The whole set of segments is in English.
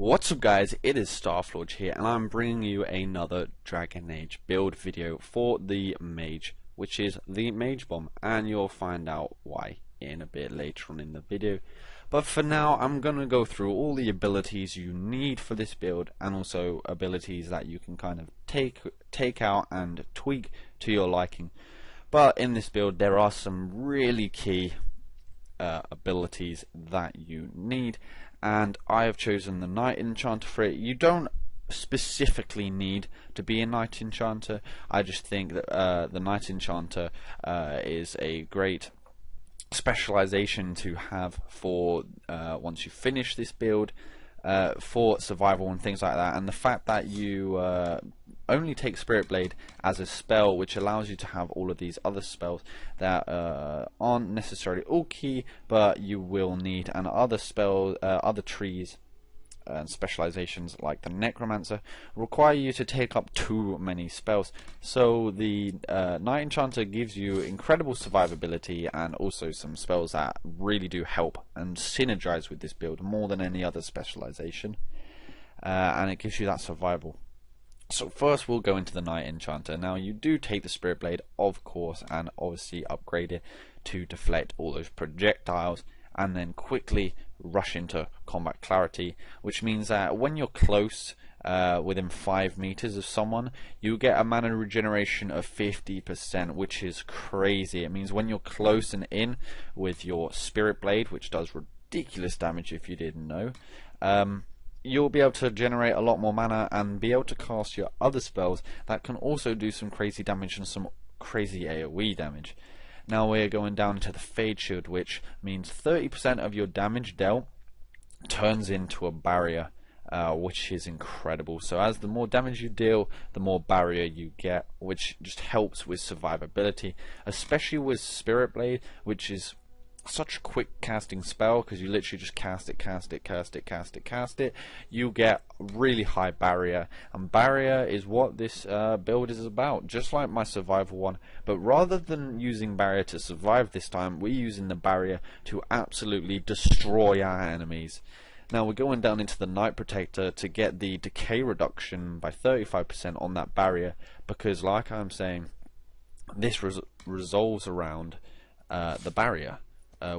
What's up guys, it is Starflorge here and I'm bringing you another Dragon Age build video for the Mage, which is the Mage Bomb, and you'll find out why in a bit later on in the video. But for now I'm going to go through all the abilities you need for this build and also abilities that you can kind of take out and tweak to your liking. But in this build there are some really key abilities that you need, and I have chosen the Knight Enchanter for it. You don't specifically need to be a Knight Enchanter. I just think that the Knight Enchanter is a great specialization to have for once you finish this build, for survival and things like that. And the fact that you only take Spirit Blade as a spell, which allows you to have all of these other spells that aren't necessarily all key, but you will need, and other spells, other trees and specializations like the Necromancer require you to take up too many spells. So the Knight Enchanter gives you incredible survivability and also some spells that really do help and synergize with this build more than any other specialization, and it gives you that survival. So first we'll go into the Knight Enchanter. Now you do take the Spirit Blade, of course, and obviously upgrade it to deflect all those projectiles and then quickly rush into combat clarity, which means that when you're close, within 5 meters of someone, you get a mana regeneration of 50%, which is crazy. It means when you're close and in with your Spirit Blade, which does ridiculous damage if you didn't know, you'll be able to generate a lot more mana and be able to cast your other spells that can also do some crazy damage and some crazy AoE damage. Now we're going down to the Fade Shield, which means 30% of your damage dealt turns into a barrier, which is incredible. So as the more damage you deal, the more barrier you get, which just helps with survivability, especially with Spirit Blade, which is such a quick casting spell because you literally just cast it. You get really high barrier, and barrier is what this build is about, just like my survival one. But rather than using barrier to survive this time, we're using the barrier to absolutely destroy our enemies. Now we're going down into the Night Protector to get the decay reduction by 35% on that barrier, because like I'm saying, this resolves around the barrier,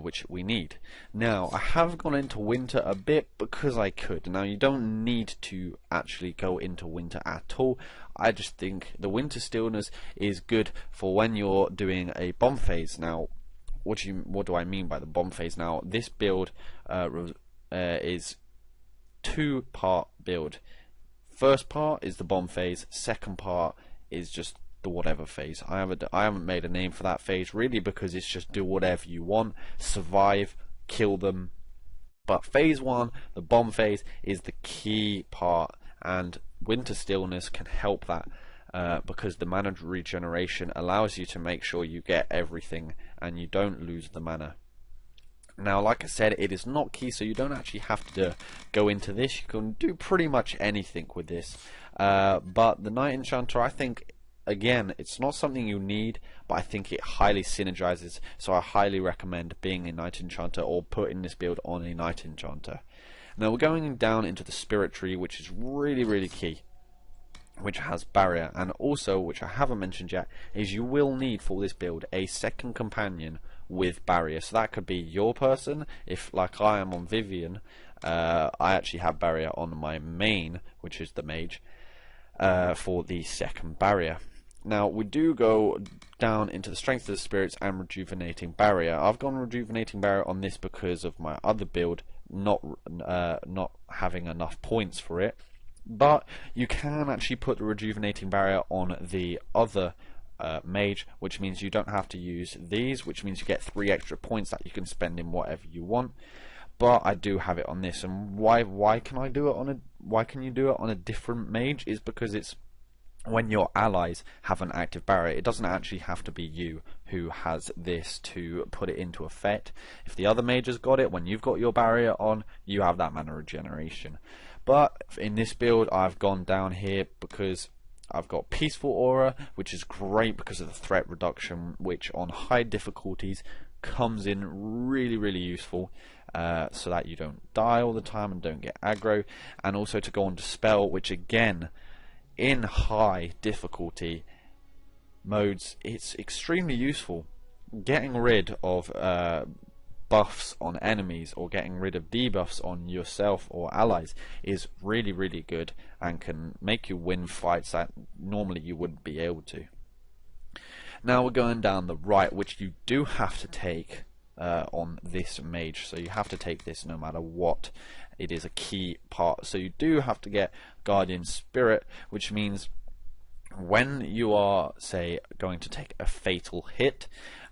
which we need. Now I have gone into winter a bit because I could. Now you don't need to actually go into winter at all. I just think the winter stillness is good for when you're doing a bomb phase. Now what do I mean by the bomb phase? Now this build is 2-part build. First part is the bomb phase, second part is just the whatever phase. I haven't made a name for that phase really, because it's just do whatever you want, survive, kill them. But phase 1, the bomb phase, is the key part, and winter stillness can help that, because the mana regeneration allows you to make sure you get everything and you don't lose the mana. Now like I said, it is not key, so you don't actually have to go into this. You can do pretty much anything with this, but the Knight Enchanter, I think, again, it's not something you need, but I think it highly synergizes, so I highly recommend being a Knight Enchanter or putting this build on a Knight Enchanter. Now we're going down into the Spirit Tree, which is really key, which has barrier, and also, which I haven't mentioned yet, is you will need for this build a second companion with barrier. So that could be your person. If, like I am on Vivian, I actually have barrier on my main, which is the Mage, for the second barrier. Now we do go down into the Strength of the Spirits and Rejuvenating Barrier. I've gone Rejuvenating Barrier on this because of my other build not having enough points for it, but you can actually put the Rejuvenating Barrier on the other Mage, which means you don't have to use these, which means you get 3 extra points that you can spend in whatever you want. But I do have it on this, and why can you do it on a different Mage is because it's when your allies have an active barrier. It doesn't actually have to be you who has this to put it into effect. If the other mage has got it, when you've got your barrier on, you have that mana regeneration. But in this build I've gone down here because I've got Peaceful Aura, which is great because of the threat reduction, which on high difficulties comes in really useful. so that you don't die all the time and don't get aggro, and also to go on to spell, which again, in high difficulty modes, it's extremely useful. Getting rid of buffs on enemies or getting rid of debuffs on yourself or allies is really, really good and can make you win fights that normally you wouldn't be able to. Now we're going down the right, which you do have to take on this mage, so you have to take this no matter what. It is a key part, so you do have to get Guardian Spirit, which means when you are, say, going to take a fatal hit,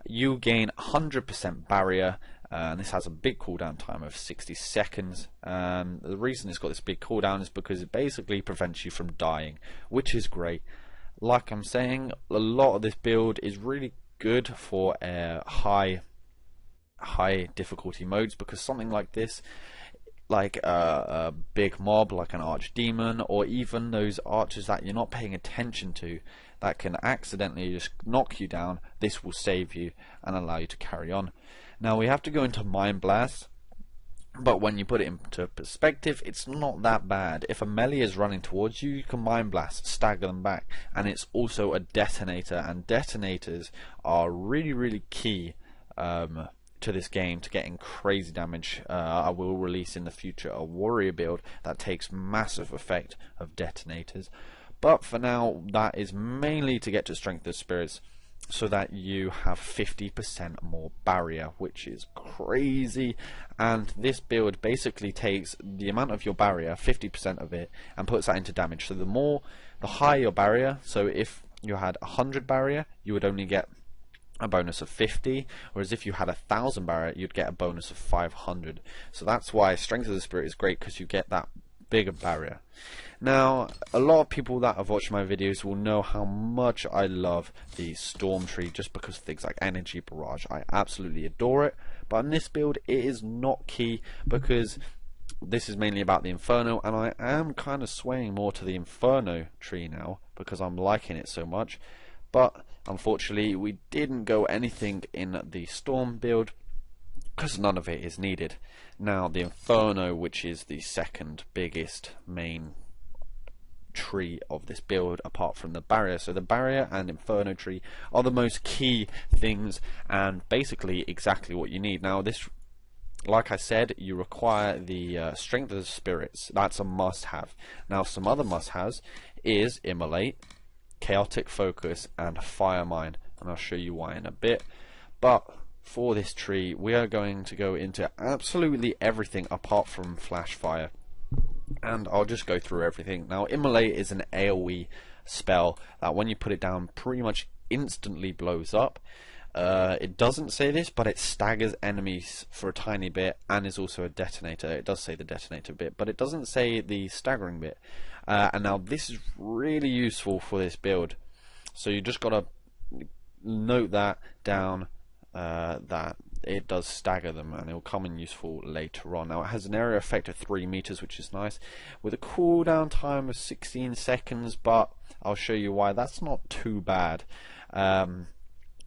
you gain 100% barrier, and this has a big cooldown time of 60 seconds. The reason it's got this big cooldown is because it basically prevents you from dying, which is great. Like I'm saying, a lot of this build is really good for high difficulty modes, because something like this, like a big mob like an archdemon, or even those archers that you're not paying attention to that can accidentally just knock you down, this will save you and allow you to carry on. Now we have to go into Mind Blast, but when you put it into perspective, it's not that bad. If a melee is running towards you, you can Mind Blast, stagger them back, and it's also a detonator, and detonators are really, really key to this game, to getting crazy damage. I will release in the future a warrior build that takes massive effect of detonators, but for now that is mainly to get to Strength of Spirits, so that you have 50% more barrier, which is crazy. And this build basically takes the amount of your barrier, 50% of it, and puts that into damage. So the higher your barrier, so if you had 100 barrier, you would only get a bonus of 50, whereas if you had 1,000 barrier, you'd get a bonus of 500. So that's why Strength of the Spirit is great, because you get that bigger barrier. Now, a lot of people that have watched my videos will know how much I love the Storm Tree, just because of things like Energy Barrage. I absolutely adore it, but in this build it is not key, because this is mainly about the Inferno, and I am kind of swaying more to the Inferno tree now because I'm liking it so much. But unfortunately we didn't go anything in the Storm build because none of it is needed. Now the Inferno, which is the second biggest main tree of this build apart from the barrier, so the barrier and Inferno tree are the most key things and basically exactly what you need. Now this, like I said, you require the Strength of the Spirits. That's a must have. Now some other must haves is Immolate, Chaotic Focus and Fire Mine, and I'll show you why in a bit. But for this tree we are going to go into absolutely everything apart from Flash Fire, and I'll just go through everything. Now Immolate is an AoE spell that when you put it down pretty much instantly blows up. It doesn't say this, but it staggers enemies for a tiny bit and is also a detonator. It does say the detonator bit, but it doesn't say the staggering bit. And now this is really useful for this build, so you just gotta note that down, that it does stagger them, and it will come in useful later on. Now it has an area effect of 3 meters, which is nice, with a cooldown time of 16 seconds, but I'll show you why that's not too bad.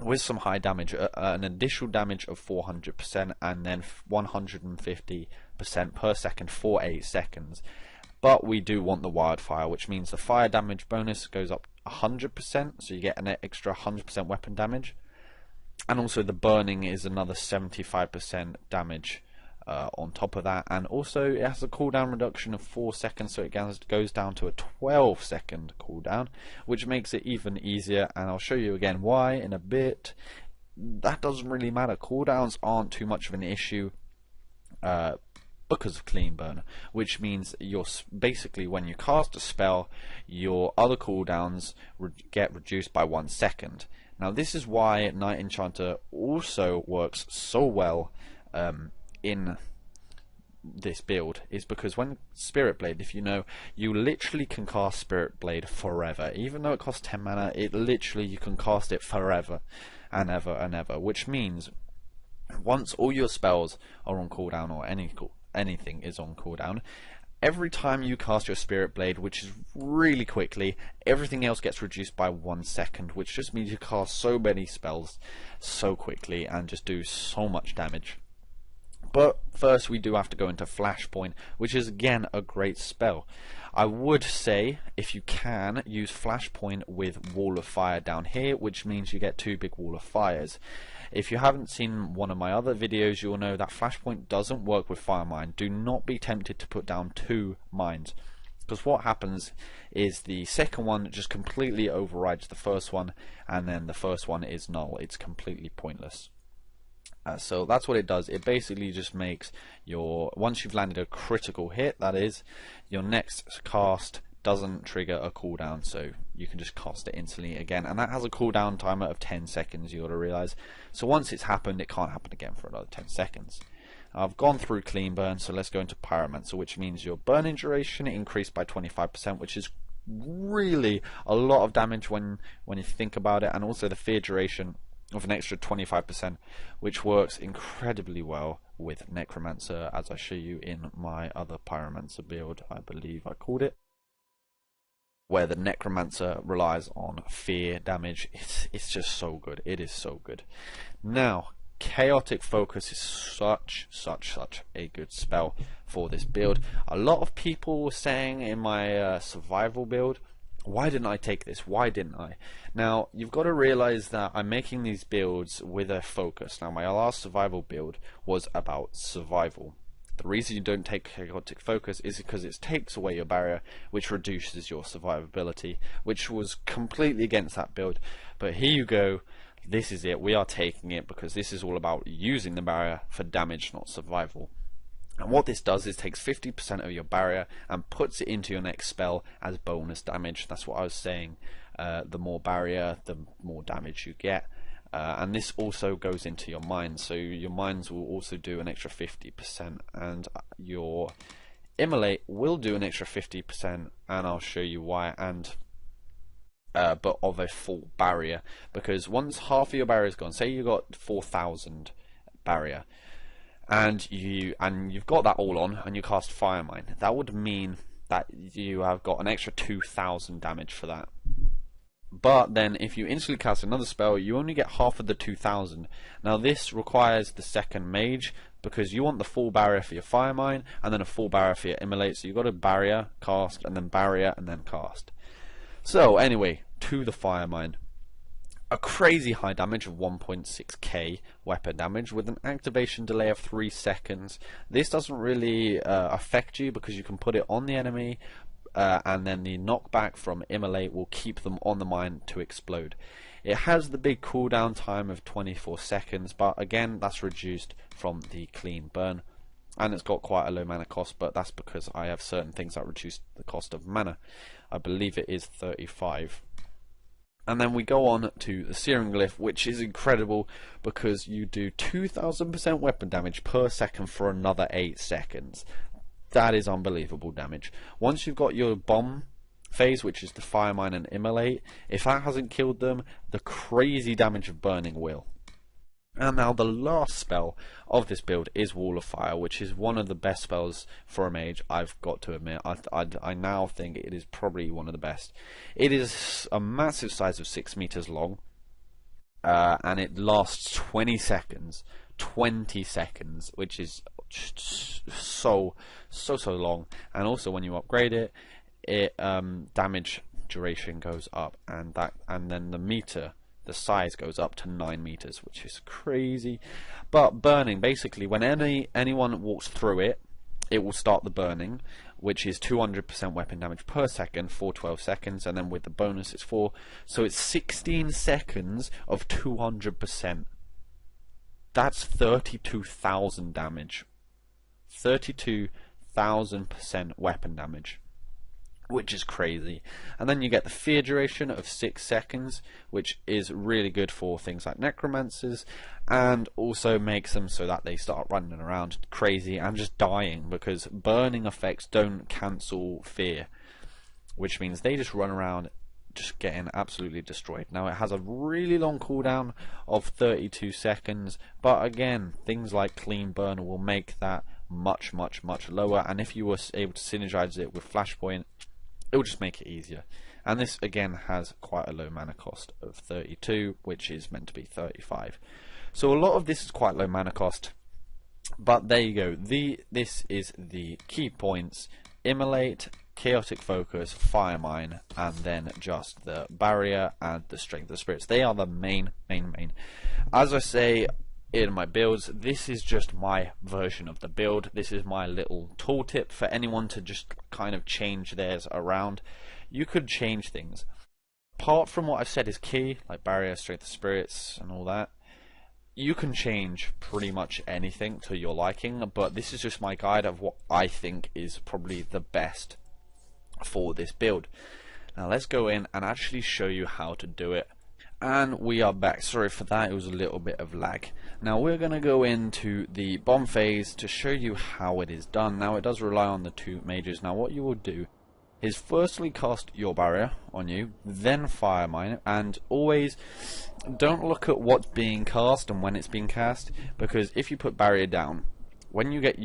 With some high damage, an additional damage of 400%, and then 150% per second for 8 seconds. But we do want the wildfire, which means the fire damage bonus goes up 100%, so you get an extra 100% weapon damage, and also the burning is another 75% damage on top of that, and also it has a cooldown reduction of 4 seconds, so it goes down to a 12-second cooldown, which makes it even easier, and I'll show you again why in a bit. That doesn't really matter. Cooldowns aren't too much of an issue because of Clean Burn, which means you're basically, when you cast a spell, your other cooldowns get reduced by 1 second. Now this is why Night Enchanter also works so well in this build, is because when Spirit Blade, if you know, you literally can cast Spirit Blade forever. Even though it costs 10 mana, it literally, you can cast it forever and ever and ever, which means once all your spells are on cooldown, or anything is on cooldown, every time you cast your Spirit Blade, which is really quickly, everything else gets reduced by 1 second, which just means you cast so many spells so quickly and just do so much damage. But first we do have to go into Flashpoint, which is again a great spell. I would say, if you can, use Flashpoint with Wall of Fire down here, which means you get 2 big Wall of Fires. If you haven't seen one of my other videos, you'll know that Flashpoint doesn't work with Fire Mine. Do not be tempted to put down 2 mines, because what happens is the second one just completely overrides the first one, and then the first one is null. It's completely pointless. So that's what it does. It basically just makes your, once you've landed a critical hit, that is, your next cast doesn't trigger a cooldown, so you can just cast it instantly again, and that has a cooldown timer of 10 seconds, you ought to realize. So once it's happened, it can't happen again for another 10 seconds. I've gone through clean burn, so let's go into Pyromancer, which means your burning duration increased by 25%, which is really a lot of damage when you think about it, and also the fear duration of an extra 25%, which works incredibly well with Necromancer, as I show you in my other Pyromancer build, I believe I called it, where the Necromancer relies on fear damage. It's just so good. It is so good. Now, Chaotic Focus is such a good spell for this build. A lot of people were saying in my survival build, why didn't I take this? Why didn't I? Now, you've got to realize that I'm making these builds with a focus. Now, my last survival build was about survival. The reason you don't take Chaotic Focus is because it takes away your barrier, which reduces your survivability, which was completely against that build. But here you go. This is it. We are taking it because this is all about using the barrier for damage, not survival. And what this does is takes 50% of your barrier and puts it into your next spell as bonus damage. That's what I was saying. The more barrier, the more damage you get. And this also goes into your mines. So your mines will also do an extra 50%. And your Immolate will do an extra 50%. And I'll show you why. And but of a full barrier. Because once half of your barrier is gone, say you got 4,000 barrier, and you've got that all on, and you cast Fire Mine, that would mean that you have got an extra 2,000 damage for that. But then if you instantly cast another spell, you only get half of the 2,000. Now this requires the second Mage, because you want the full barrier for your Fire Mine and then a full barrier for your Immolate. So you've got a barrier, cast, and then barrier, and then cast. So anyway, to the Fire Mine. A crazy high damage of 1.6k weapon damage with an activation delay of 3 seconds. This doesn't really affect you because you can put it on the enemy, and then the knockback from Immolate will keep them on the mine to explode. It has the big cooldown time of 24 seconds, but again that's reduced from the clean burn, and it's got quite a low mana cost, but that's because I have certain things that reduce the cost of mana. I believe it is 35. And then we go on to the Searing Glyph, which is incredible because you do 2000% weapon damage per second for another 8 seconds. That is unbelievable damage. Once you've got your bomb phase, which is the Fire Mine and Immolate, if that hasn't killed them, the crazy damage of burning will. And now the last spell of this build is Wall of Fire, which is one of the best spells for a mage, I've got to admit. I now think it is probably one of the best. It is a massive size of 6 meters long, and it lasts 20 seconds. 20 seconds, which is so long. And also when you upgrade it, damage duration goes up, and then the size goes up to 9 meters, which is crazy. But burning, basically, when anyone walks through it, it will start the burning, which is 200% weapon damage per second for 12 seconds, and then with the bonus it's 4. So it's 16 seconds of 200%. That's 32,000 damage. 32,000% weapon damage, which is crazy. And then you get the fear duration of 6 seconds, which is really good for things like necromancers, and also makes them so that they start running around crazy and just dying, because burning effects don't cancel fear, which means they just run around just getting absolutely destroyed. Now it has a really long cooldown of 32 seconds, but again, things like clean burn will make that much lower, and if you were able to synergize it with Flashpoint, it will just make it easier. And this again has quite a low mana cost of 32, which is meant to be 35. So a lot of this is quite low mana cost, But there you go. This is the key points: Immolate, Chaotic Focus, Fire Mine, and then just the Barrier and the Strength of Spirits. They are the main. As I say in my builds, this is just my version of the build. This is my little tooltip for anyone to just kind of change theirs around. You could change things. Apart from what I've said is key, like Barrier, Strength of Spirits, and all that, you can change pretty much anything to your liking, but this is just my guide of what I think is probably the best for this build. Now let's go in and actually show you how to do it. And we are back. Sorry for that, it was a little bit of lag. Now we're going to go into the bomb phase to show you how it is done. Now it does rely on the 2 mages. Now what you will do is firstly cast your barrier on you, then fire mine, and always don't look at what's being cast and when it's being cast, because if you put barrier down, when you get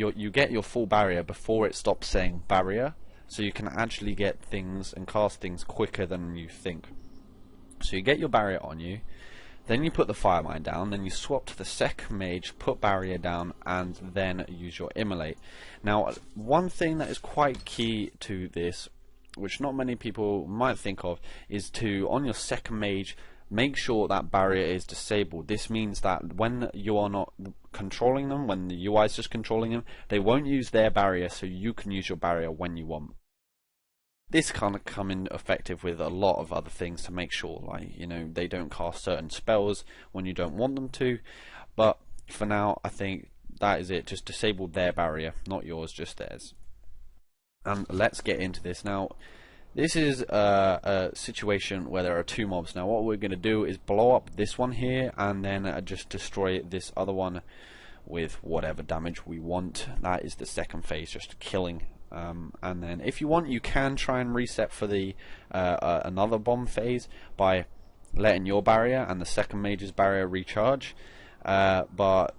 your full barrier before it stops saying barrier, so you can actually get things and cast things quicker than you think. So you get your barrier on you, then you put the fire mine down, then you swap to the second mage, put barrier down, and then use your immolate. Now one thing that is quite key to this, which not many people might think of, is to, on your second mage, make sure that barrier is disabled. This means that when you are not controlling them, when the UI is just controlling them, they won't use their barrier, so you can use your barrier when you want. This kind of come in effective with a lot of other things to make sure, like, you know, they don't cast certain spells when you don't want them to. But for now, I think that is it. Just disable their barrier, not yours, just theirs. And let's get into this. Now this is a situation where there are 2 mobs. Now what we're going to do is blow up this one here and then just destroy this other one with whatever damage we want. That is the second phase, just killing. And then if you want, you can try and reset for the another bomb phase by letting your barrier and the second mage's barrier recharge, but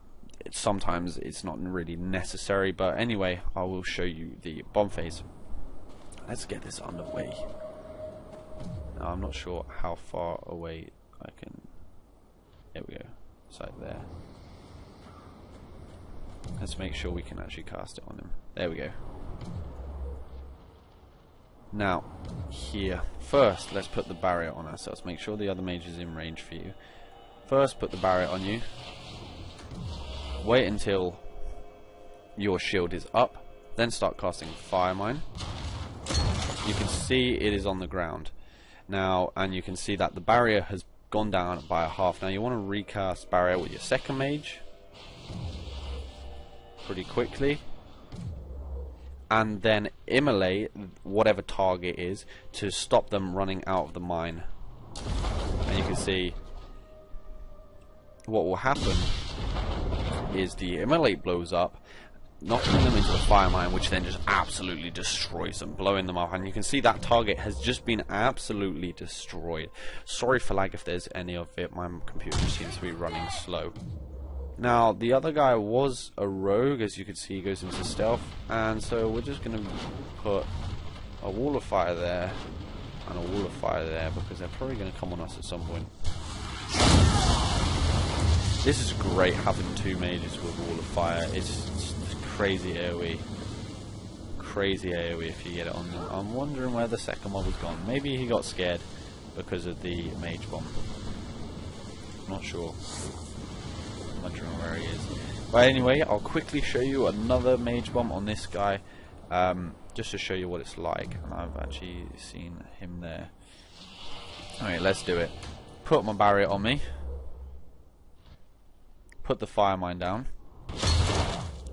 sometimes it's not really necessary. But anyway, I will show you the bomb phase. Let's get this underway. Now, I'm not sure how far away I can. There we go. It's like there. Let's make sure we can actually cast it on him. There we go. Now here, first let's put the barrier on ourselves. Make sure the other mage is in range for you. First put the barrier on you. Wait until your shield is up, then start casting Fire Mine. You can see it is on the ground now, and you can see that the barrier has gone down by a half. Now you want to recast barrier with your second mage pretty quickly, and then immolate whatever target is to stop them running out of the mine. And you can see what will happen is the immolate blows up, knocking them into the fire mine, which then just absolutely destroys them, blowing them up. And you can see that target has just been absolutely destroyed. Sorry for lag if there's any of it, my computer seems to be running slow. Now the other guy was a rogue, as you can see he goes into stealth, and so we're just going to put a wall of fire there and a wall of fire there, because they're probably going to come on us at some point. This is great, having 2 mages with wall of fire. It's crazy AoE. Crazy AoE if you get it on them. I'm wondering where the second mob was gone. Maybe he got scared because of the mage bomb. Not sure. I'm wondering where he is. But anyway, I'll quickly show you another mage bomb on this guy, just to show you what it's like. And I've actually seen him there. Alright, let's do it. Put my barrier on me. Put the fire mine down.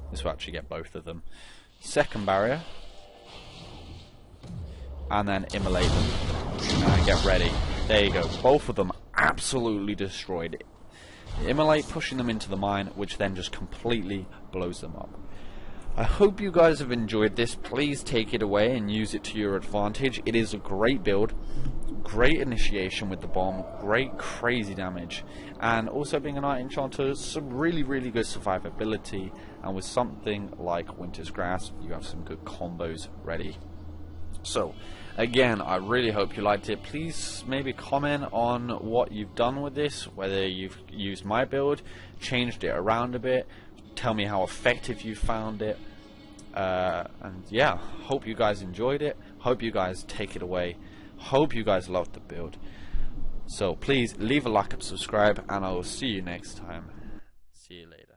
This will actually get both of them. Second barrier. And then immolate them. And get ready. There you go. Both of them absolutely destroyed. Immolate pushing them into the mine, which then just completely blows them up. I hope you guys have enjoyed this. Please take it away and use it to your advantage. It is a great build. Great initiation with the bomb, great crazy damage, and also being a Knight Enchanter, some really good survivability, and with something like Winter's Grasp, you have some good combos ready. So, again, I really hope you liked it. Please maybe comment on what you've done with this, whether you've used my build, changed it around a bit, tell me how effective you found it, and yeah, hope you guys enjoyed it, hope you guys take it away, hope you guys loved the build. So please leave a like and subscribe, and I will see you next time. See you later.